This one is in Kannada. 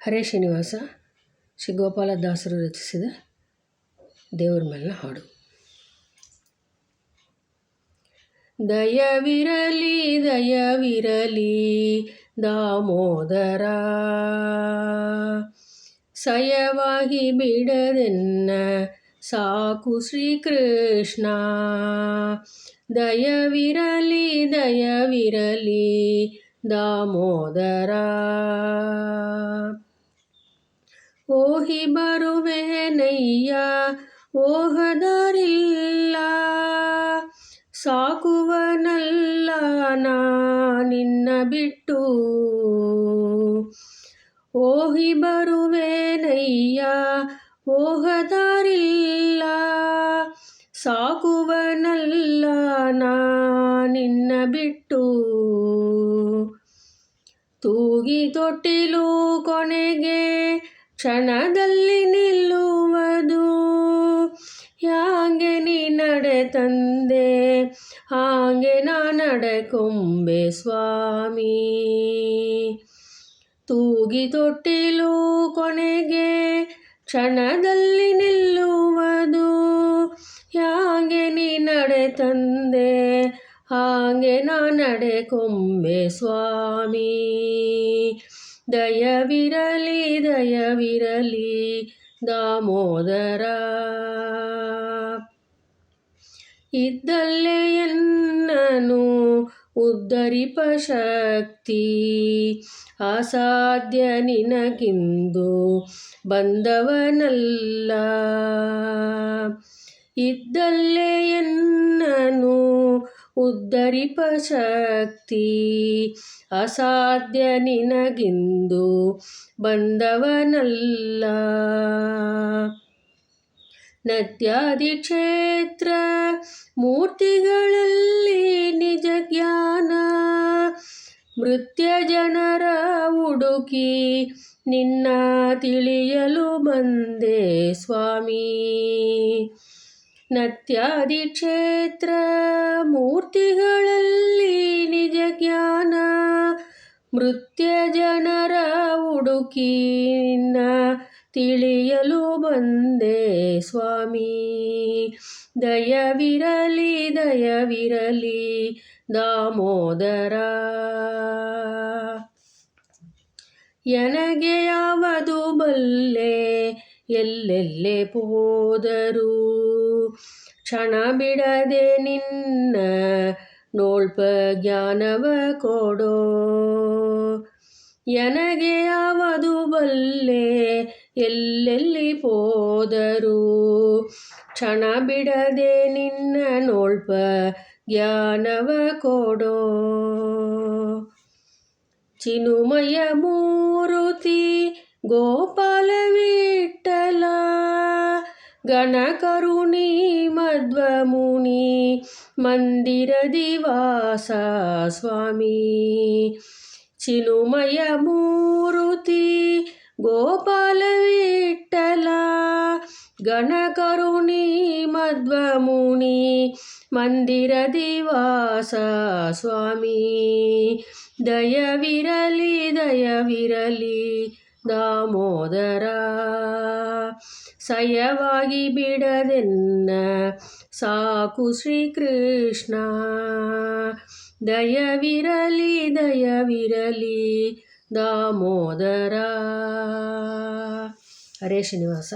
ಹರೇ ಶ್ರೀನಿವಾಸ ಶ್ರೀ ಗೋಪಾಲದಾಸರು ರಚಿಸಿದ ದೇವರ ಮೇಲಿನ ಹಾಡು. ದಯವಿರಲಿ ದಯವಿರಲಿ ದಾಮೋದರ, ಸಯವಾಗಿ ಬಿಡದೆನ್ನ ಸಾಕು ಶ್ರೀಕೃಷ್ಣ. ದಯವಿರಲಿ ದಯವಿರಲಿ ದಾಮೋದರ, ಓಹಿ ಬರುವೆನಯ್ಯ ಓಹದಾರಿಲ್ಲ, ಸಾಕುವನಲ್ಲ ನಾ ನಿನ್ನ ಬಿಟ್ಟು. ಓಹಿ ಬರುವೆನಯ್ಯ ಓಹದಾರಿಲ್ಲ, ಸಾಕುವನಲ್ಲ ನಾ ನಿನ್ನ ಬಿಟ್ಟು. ತೂಗಿ ತೊಟ್ಟಿಲು ಕೊನೆಗೆ ಕ್ಷಣದಲ್ಲಿ ನಿಲ್ಲುವುದು, ಹ್ಯಾಂಗೆ ನೀ ನಡೆ ತಂದೆ ಹಾಗೆ ನಾ ನಡೆಕೊಂಬೆ ಸ್ವಾಮಿ. ತೂಗಿ ತೊಟ್ಟಿಲು ಕೊನೆಗೆ ಕ್ಷಣದಲ್ಲಿ ನಿಲ್ಲುವುದು, ಹ್ಯಾಂಗೆ ನೀ ನಡೆ ತಂದೆ ಹಾಗೆ ನಾ ನಡೆಕೊಂಬೆ ಸ್ವಾಮಿ. ದಯವಿರಲಿ ದಯವಿರಲಿ ದಾಮೋದರ, ಇದ್ದಲ್ಲೇ ಎನ್ನನು ಉದ್ಧರಿಪ ಶಕ್ತಿ, ಅಸಾಧ್ಯ ನಿನಗಿಂದು ಬಂದವನಲ್ಲ. ಇದ್ದಲ್ಲೇ ಎನ್ನನು ಉದ್ಧರಿಪ ಶಕ್ತಿ, ಅಸಾಧ್ಯ ನಿನಗಿಂದು ಬಂದವನಲ್ಲ. ನತ್ಯಾದಿ ಕ್ಷೇತ್ರ ಮೂರ್ತಿಗಳಲ್ಲಿ ನಿಜ ಜ್ಞಾನ, ಮೃತ್ಯ ಜನರ ಹುಡುಕಿ ನಿನ್ನ ತಿಳಿಯಲು ಬಂದೆ ಸ್ವಾಮಿ. ನತ್ಯಾದಿ ಕ್ಷೇತ್ರ ಮೂರ್ತಿಗಳಲ್ಲಿ ನಿಜ ಜ್ಞಾನ, ಮೃತ್ಯ ಜನರ ಹುಡುಕಿ ನಿನ್ನ ತಿಳಿಯಲು ಬಂದೆ ಸ್ವಾಮಿ. ದಯವಿರಲಿ ದಯವಿರಲಿ ದಾಮೋದರ, ಎನಗೆ ಯಾವುದು ಬಲ್ಲೆ ಎಲ್ಲೆಲ್ಲೇ ಹೋದರು, ಕ್ಷಣ ಬಿಡದೆ ನಿನ್ನ ನೋಳ್ಪ ಜ್ಞಾನವ ಕೊಡೋ. ಎನಗೆ ಯಾವುದು ಬಲ್ಲೆ ಎಲ್ಲೆಲ್ಲಿ ಹೋದರು, ಕ್ಷಣ ಬಿಡದೆ ನಿನ್ನ ನೋಳ್ಪ ಜ್ಞಾನವ ಕೊಡೋ. ಚಿನುಮಯ ಮೂರುತಿ ಗೋಪಾಲ ವಿಠಲ, ಗಣಕರುಣಿ ಮಧ್ವಮುನಿ ಮಂದಿರದಿ ವಾಸ ಸ್ವಾಮಿ. ಚಿನುಮಯ ಮೂರುತಿ ಗೋಪಾಲ ವಿಠಲ, ಗಣಕರುಣಿ ಮಧ್ವಮುನಿ ಮಂದಿರದಿ ವಾಸ ಸ್ವಾಮಿ. ದಯವಿರಲಿ ದಯವಿರಲಿ ದಾಮೋದರ, ಸಯವಾಗಿ ಬಿಡದೆನ್ನ ಸಾಕು ಶ್ರೀಕೃಷ್ಣ. ದಯವಿರಲಿ ದಯವಿರಲಿ ದಾಮೋದರ. ಹರೇ ಶ್ರೀನಿವಾಸ.